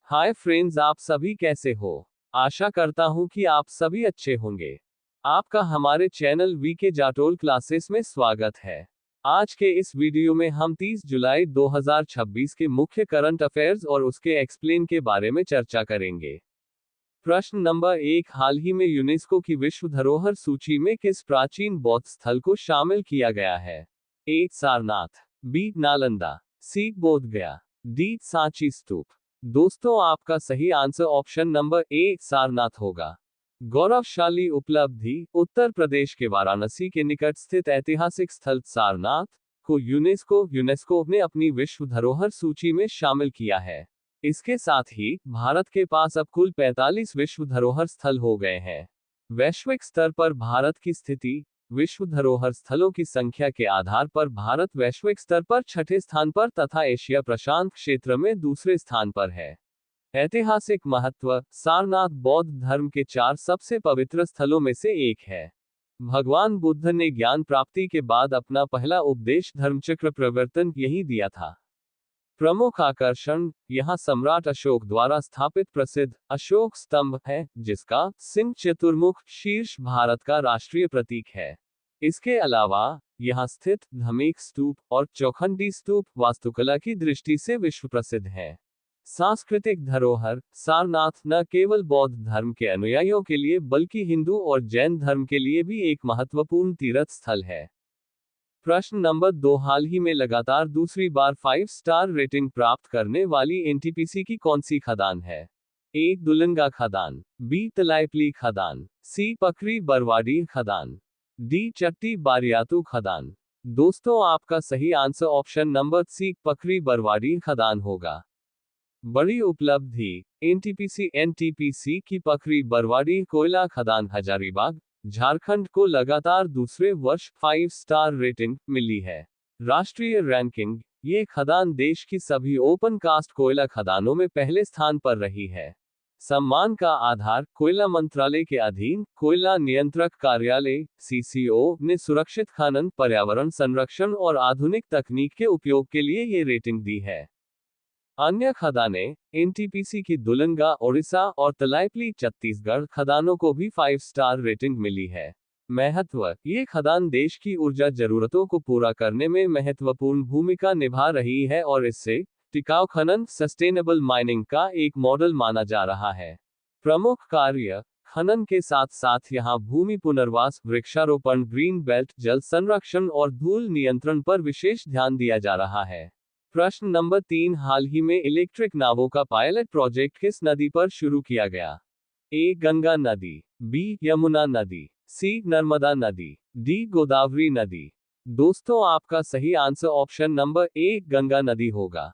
Hi friends, आप सभी कैसे हो। आशा करता हूँ कि आप सभी अच्छे होंगे। आपका हमारे चैनल वीके जाटोल क्लासेस में स्वागत है। आज के इस वीडियो में हम 30 जुलाई 2026 के मुख्य करंट अफेयर्स और उसके एक्सप्लेन के बारे में चर्चा करेंगे। प्रश्न नंबर 1, हाल ही में यूनेस्को की विश्व धरोहर सूची में किस प्राचीन बौद्ध स्थल को शामिल किया गया है? ए सारनाथ, बी नालंदा, सी बोध गया, डी सांची स्तूप। दोस्तों, आपका सही answer option number A Sarnath होगा। गौरवशाली उपलब्धि, उत्तर प्रदेश के वाराणसी के निकट स्थित ऐतिहासिक स्थल सारनाथ को यूनेस्को ने अपनी विश्व धरोहर सूची में शामिल किया है। इसके साथ ही भारत के पास अब कुल 45 विश्व धरोहर स्थल हो गए हैं। वैश्विक स्तर पर भारत की स्थिति, विश्व धरोहर स्थलों की संख्या के आधार पर भारत वैश्विक स्तर पर छठे स्थान पर तथा एशिया प्रशांत क्षेत्र में दूसरे स्थान पर है। ऐतिहासिक महत्व, सारनाथ बौद्ध धर्म के 4 सबसे पवित्र स्थलों में से एक है। भगवान बुद्ध ने ज्ञान प्राप्ति के बाद अपना पहला उपदेश धर्मचक्र प्रवर्तन यही दिया था। प्रमुख आकर्षण, यहाँ सम्राट अशोक द्वारा स्थापित प्रसिद्ध अशोक स्तंभ है, जिसका सिंह चतुर्मुख शीर्ष भारत का राष्ट्रीय प्रतीक है। इसके अलावा यहाँ स्थित धमेक स्तूप और चौखंडी स्तूप वास्तुकला की दृष्टि से विश्व प्रसिद्ध है। सांस्कृतिक धरोहर, सारनाथ न केवल बौद्ध धर्म के अनुयायियों के लिए बल्कि हिंदू और जैन धर्म के लिए भी एक महत्वपूर्ण तीर्थ स्थल है। प्रश्न नंबर 2, हाल ही में लगातार दूसरी बार 5 स्टार रेटिंग प्राप्त करने वाली एनटीपीसी की कौन सी खदान है? ए दुलंगा खदान, बी तलाइपली खदान, सी पकरी बरवाडी खदान, डी चट्टी बारियातू खदान। दोस्तों, आपका सही answer option number C Pakri Barwadi खदान होगा। बड़ी उपलब्धि, एनटीपीसी की पकरी बरवाडी कोयला खदान हजारीबाग, झारखंड को लगातार दूसरे वर्ष 5 स्टार रेटिंग मिली है। राष्ट्रीय रैंकिंग, ये खदान देश की सभी ओपन कास्ट कोयला खदानों में पहले स्थान पर रही है। सम्मान का आधार, कोयला मंत्रालय के अधीन कोयला नियंत्रक कार्यालय सीसीओ ने सुरक्षित खनन, पर्यावरण संरक्षण और आधुनिक तकनीक के उपयोग के लिए ये रेटिंग दी है। अन्य खदानें, एनटीपीसी की दुलंगा ओडिशा और तलाइपली छत्तीसगढ़ खदानों को भी 5 स्टार रेटिंग मिली है। महत्व, ये खदान देश की ऊर्जा जरूरतों को पूरा करने में महत्वपूर्ण भूमिका निभा रही है और इससे टिकाऊ खनन सस्टेनेबल माइनिंग का एक मॉडल माना जा रहा है। प्रमुख कार्य, खनन के साथ साथ यहाँ भूमि पुनर्वास, वृक्षारोपण, ग्रीन बेल्ट, जल संरक्षण और धूल नियंत्रण पर विशेष ध्यान दिया जा रहा है। प्रश्न नंबर 3, हाल ही में इलेक्ट्रिक नावों का पायलट प्रोजेक्ट किस नदी पर शुरू किया गया? ए गंगा नदी, बी यमुना नदी, सी नर्मदा नदी, डी गोदावरी नदी। दोस्तों, आपका सही answer option number A Ganga नदी होगा।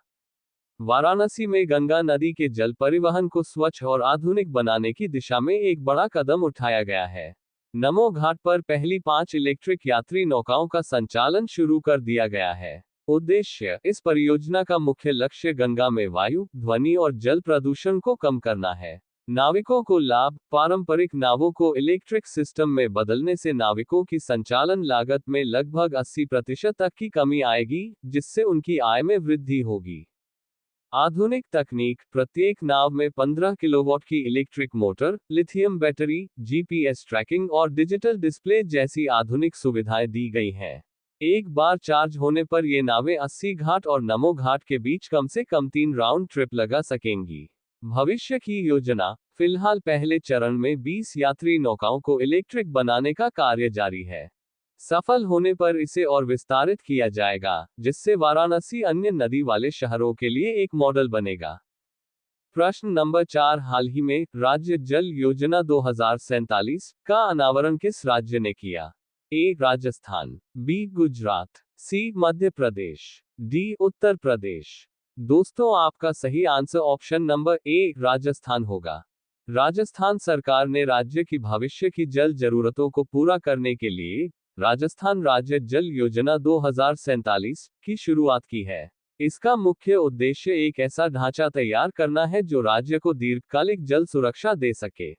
वाराणसी में गंगा नदी के जल परिवहन को स्वच्छ और आधुनिक बनाने की दिशा में एक बड़ा कदम उठाया गया है। नमो घाट पर पहली 5 इलेक्ट्रिक यात्री नौकाओं का संचालन शुरू कर दिया गया है। उद्देश्य, इस परियोजना का मुख्य लक्ष्य गंगा में वायु, ध्वनि और जल प्रदूषण को कम करना है। नाविकों को लाभ, पारंपरिक नावों को इलेक्ट्रिक सिस्टम में बदलने से नाविकों की संचालन लागत में लगभग 80% तक की कमी आएगी, जिससे उनकी आय में वृद्धि होगी। आधुनिक तकनीक, प्रत्येक नाव में 15 किलोवाट की electric motor, lithium battery, GPS tracking और डिजिटल डिस्प्ले जैसी आधुनिक सुविधाएं दी गई हैं। एक बार चार्ज होने पर ये नावें 80 घाट और नमो घाट के बीच कम से कम 3 राउंड ट्रिप लगा सकेंगी। भविष्य की योजना, फिलहाल पहले चरण में 20 यात्री नौकाओं को इलेक्ट्रिक बनाने का कार्य जारी है। सफल होने पर इसे और विस्तारित किया जाएगा, जिससे वाराणसी अन्य नदी वाले शहरों के लिए एक मॉडल बनेगा। प्रश्न नंबर 4, हाल ही में राज्य जल योजना 2047 का अनावरण किस राज्य ने किया? ए राजस्थान, बी गुजरात, सी मध्य प्रदेश, डी उत्तर प्रदेश। दोस्तों, आपका सही answer option number A Rajasthan होगा। राजस्थान सरकार ने राज्य की भविष्य की जल जरूरतों को पूरा करने के लिए राजस्थान राज्य जल योजना 2047 की शुरुआत की है। इसका मुख्य उद्देश्य एक ऐसा ढांचा तैयार करना है जो राज्य को दीर्घकालिक जल सुरक्षा दे सके।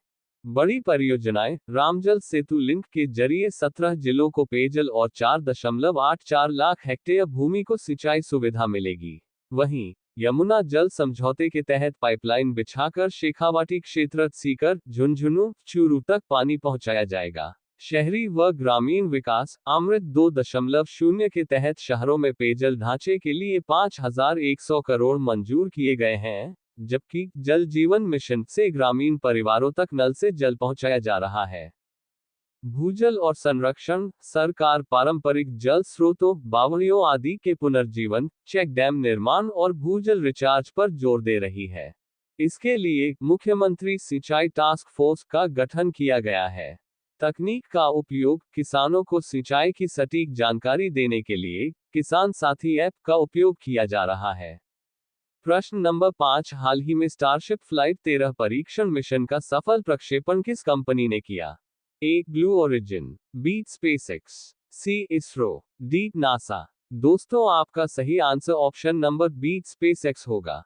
बड़ी परियोजनाएं, रामजल सेतु लिंक के जरिए 17 जिलों को पेयजल और 4.84 लाख हेक्टेयर भूमि को सिंचाई सुविधा मिलेगी। वहीं यमुना जल समझौते के तहत पाइपलाइन बिछाकर शेखावाटी क्षेत्र सीकर, झुंझुनू, चूरू तक पानी पहुंचाया जाएगा। शहरी व ग्रामीण विकास अमृत 2.0 के तहत शहरों में पेयजल ढांचे के लिए 5,100 करोड़ मंजूर किए गए हैं, जबकि जल जीवन मिशन से ग्रामीण परिवारों तक नल से जल पहुंचाया जा रहा है। भूजल और संरक्षण सरकार पारंपरिक जल स्रोतों, बावड़ियों आदि के पुनर्जीवन, चेक डैम निर्माण और भूजल रिचार्ज पर जोर दे रही है। इसके लिए मुख्यमंत्री सिंचाई टास्क फोर्स का गठन किया गया है। तकनीक का उपयोग किसानों को सिंचाई की सटीक जानकारी देने के लिए किसान साथी ऐप का उपयोग किया जा रहा है। प्रश्न नंबर 5, हाल ही में स्टारशिप फ्लाइट 13 परीक्षण मिशन का सफल प्रक्षेपण किस कंपनी ने किया? A. Blue Origin, B. SpaceX, C. ISRO, D. NASA. दोस्तों आपका सही answer option number B SpaceX होगा।